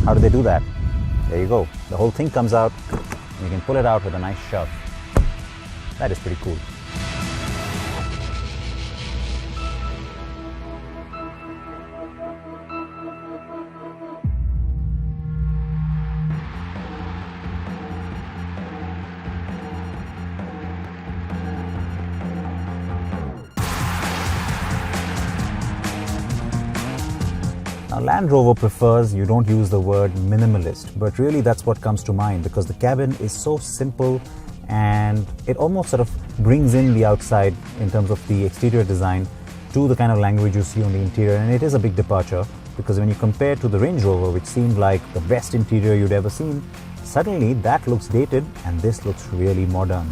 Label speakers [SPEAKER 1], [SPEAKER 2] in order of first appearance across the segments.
[SPEAKER 1] How do they do that? There you go. The whole thing comes out and you can pull it out with a nice shove. That is pretty cool. Now, Land Rover prefers you don't use the word minimalist, but really that's what comes to mind because the cabin is so simple and it almost sort of brings in the outside in terms of the exterior design to the kind of language you see on the interior, and it is a big departure because when you compare to the Range Rover, which seemed like the best interior you'd ever seen, suddenly that looks dated and this looks really modern.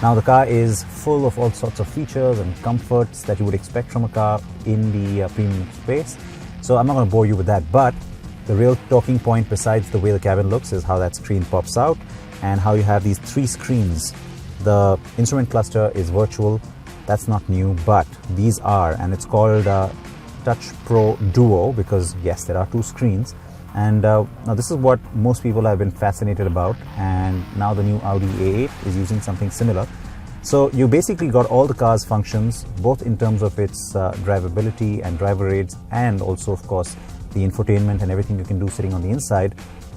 [SPEAKER 1] Now the car is full of all sorts of features and comforts that you would expect from a car in the premium space. So I'm not going to bore you with that, but the real talking point besides the way the cabin looks is how that screen pops out and how you have these 3 screens. The instrument cluster is virtual, that's not new, but these are, and it's called Touch Pro Duo because yes, there are 2 screens. And now this is what most people have been fascinated about, and now the new Audi A8 is using something similar. So you basically got all the car's functions, both in terms of its drivability and driver aids, and also of course the infotainment and everything you can do sitting on the inside,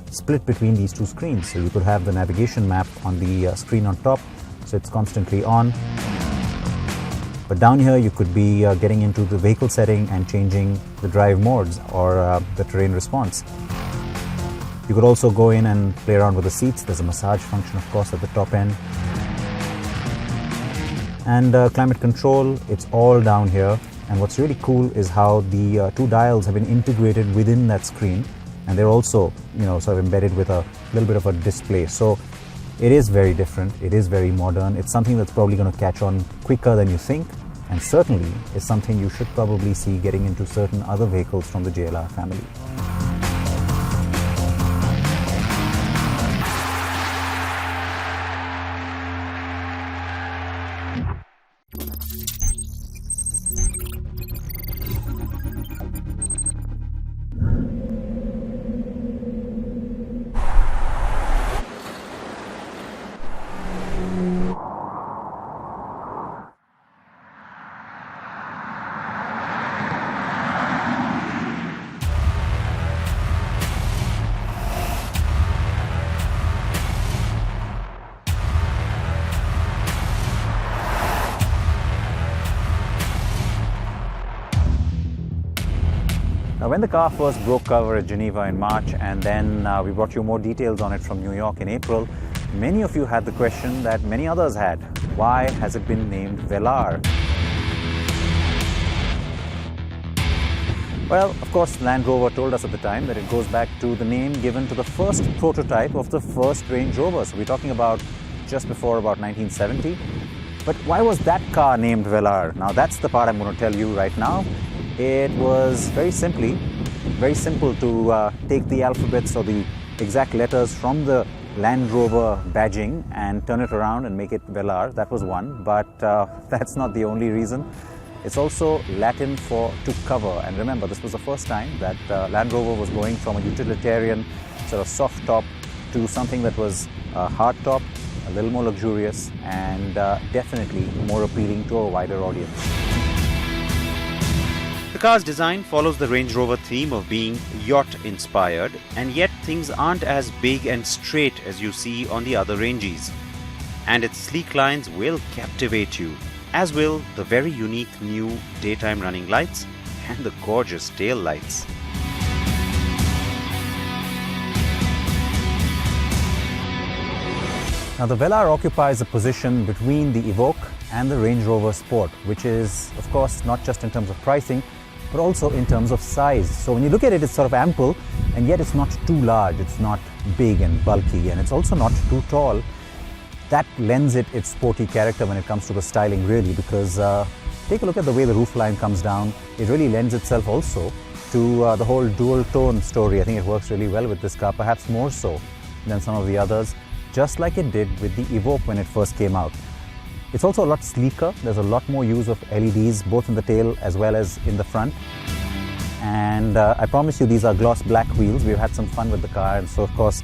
[SPEAKER 1] split between these 2 screens. So you could have the navigation map on the screen on top, so it's constantly on. But down here you could be getting into the vehicle setting and changing the drive modes or the terrain response. You could also go in and play around with the seats. There's a massage function of course at the top end. And climate control, it's all down here. And what's really cool is how the 2 dials have been integrated within that screen, and they're also, sort of embedded with a little bit of a display. So it is very different, it is very modern. It's something that's probably going to catch on quicker than you think, and certainly is something you should probably see getting into certain other vehicles from the JLR family. Now, when the car first broke cover at Geneva in March, and then we brought you more details on it from New York in April, many of you had the question that many others had. Why has it been named Velar? Well, of course, Land Rover told us at the time that it goes back to the name given to the first prototype of the first Range Rover. So we're talking about just before about 1970. But why was that car named Velar? Now, that's the part I'm going to tell you right now. It was very simple to take the alphabets or the exact letters from the Land Rover badging and turn it around and make it Velar. That was one, but that's not the only reason. It's also Latin for to cover. And remember, this was the first time that Land Rover was going from a utilitarian sort of soft top to something that was hard top, a little more luxurious, and definitely more appealing to a wider audience.
[SPEAKER 2] The car's design follows the Range Rover theme of being yacht-inspired, and yet things aren't as big and straight as you see on the other Ranges. And its sleek lines will captivate you, as will the very unique new daytime running lights and the gorgeous tail lights.
[SPEAKER 1] Now, the Velar occupies a position between the Evoque and the Range Rover Sport, which is, of course, not just in terms of pricing, but also in terms of size. So when you look at it, it's sort of ample, and yet it's not too large, it's not big and bulky, and it's also not too tall. That lends it its sporty character when it comes to the styling, really, because take a look at the way the roofline comes down. It really lends itself also to the whole dual tone story. I think it works really well with this car, perhaps more so than some of the others, just like it did with the Evoque when it first came out. It's also a lot sleeker. There's a lot more use of LEDs, both in the tail as well as in the front. and I promise you these are gloss black wheels. We've had some fun with the car, and so of course,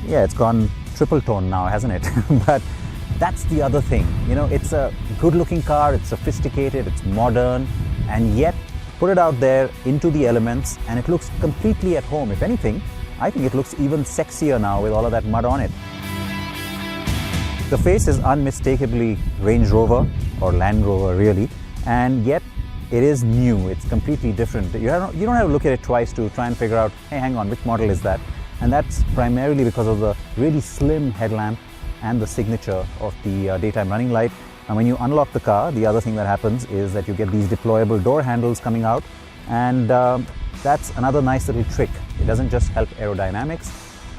[SPEAKER 1] yeah, it's gone triple tone now, hasn't it? But that's the other thing, you know, it's a good looking car, it's sophisticated, it's modern, and yet put it out there into the elements and it looks completely at home. If anything, I think it looks even sexier now with all of that mud on it. The face is unmistakably Range Rover or Land Rover really, and yet it is new, it's completely different. You don't have to look at it twice to try and figure out, hey, hang on, which model is that? And that's primarily because of the really slim headlamp and the signature of the daytime running light. And when you unlock the car, the other thing that happens is that you get these deployable door handles coming out, and that's another nice little trick. It doesn't just help aerodynamics,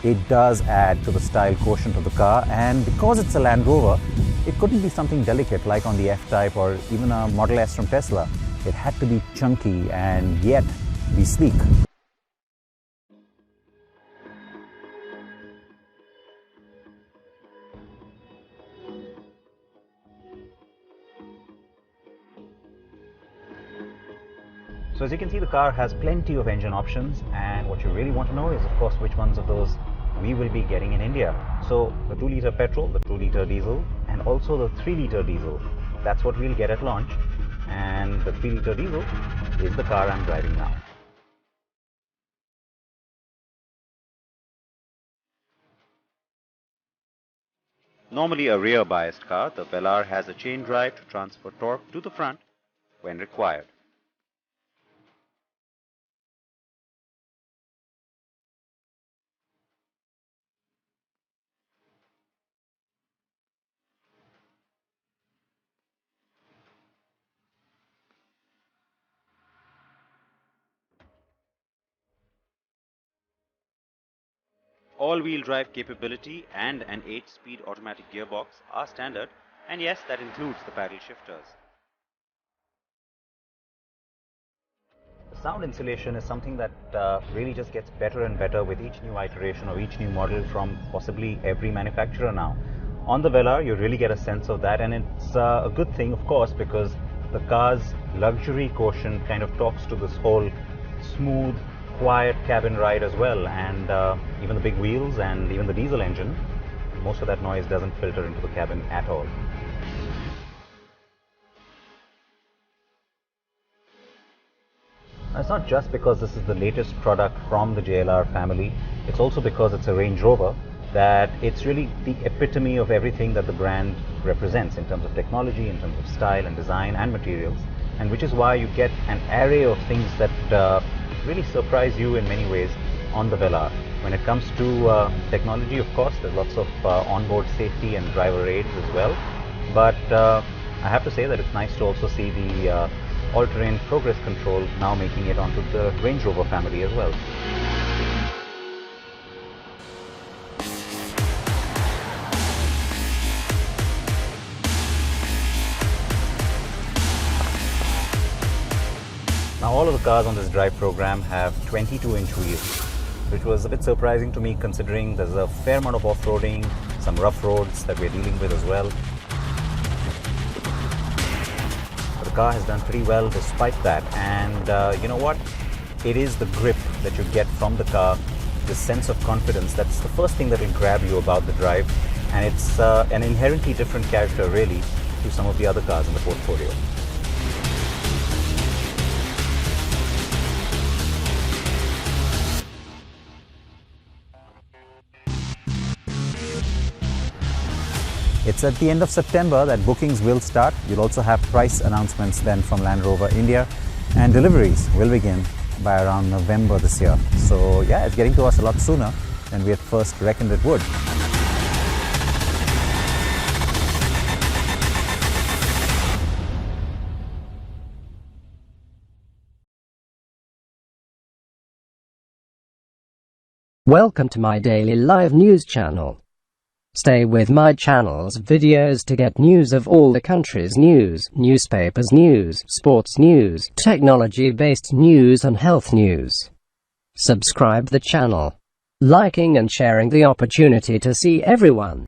[SPEAKER 1] it does add to the style quotient of the car, and because it's a Land Rover, it couldn't be something delicate like on the F-Type or even a Model S from Tesla. It had to be chunky and yet be sleek. So as you can see, the car has plenty of engine options, and what you really want to know is, of course, which ones of those we will be getting in India. So the 2-litre petrol, the 2-litre diesel, and also the 3-litre diesel. That's what we'll get at launch, and the 3-litre diesel is the car I'm driving now.
[SPEAKER 2] Normally a rear-biased car, the Velar has a chain drive to transfer torque to the front when required. All-wheel drive capability and an 8-speed automatic gearbox are standard, and yes, that includes the paddle shifters.
[SPEAKER 1] The sound insulation is something that really just gets better and better with each new iteration or each new model from possibly every manufacturer now. On the Velar, you really get a sense of that, and it's a good thing, of course, because the car's luxury quotient kind of talks to this whole smooth, quiet cabin ride as well, and even the big wheels and even the diesel engine, most of that noise doesn't filter into the cabin at all. It's not just because this is the latest product from the JLR family, it's also because it's a Range Rover that it's really the epitome of everything that the brand represents in terms of technology, in terms of style and design and materials, and which is why you get an array of things that really surprise you in many ways on the Velar. When it comes to technology, of course, there's lots of onboard safety and driver aids as well, but I have to say that it's nice to also see the all-terrain progress control now making it onto the Range Rover family as well. Now all of the cars on this drive program have 22-inch wheels, which was a bit surprising to me considering there's a fair amount of off-roading, some rough roads that we're dealing with as well. But the car has done pretty well despite that, and you know what? It is the grip that you get from the car, this sense of confidence, that's the first thing that will grab you about the drive, and it's an inherently different character really to some of the other cars in the portfolio. It's at the end of September that bookings will start. You'll also have price announcements then from Land Rover India, and deliveries will begin by around November this year. So yeah, it's getting to us a lot sooner than we had first reckoned it would.
[SPEAKER 3] Welcome to my daily live news channel. Stay with my channel's videos to get news of all the country's news, newspapers news, sports news, technology-based news and health news. Subscribe the channel. Liking and sharing the opportunity to see everyone.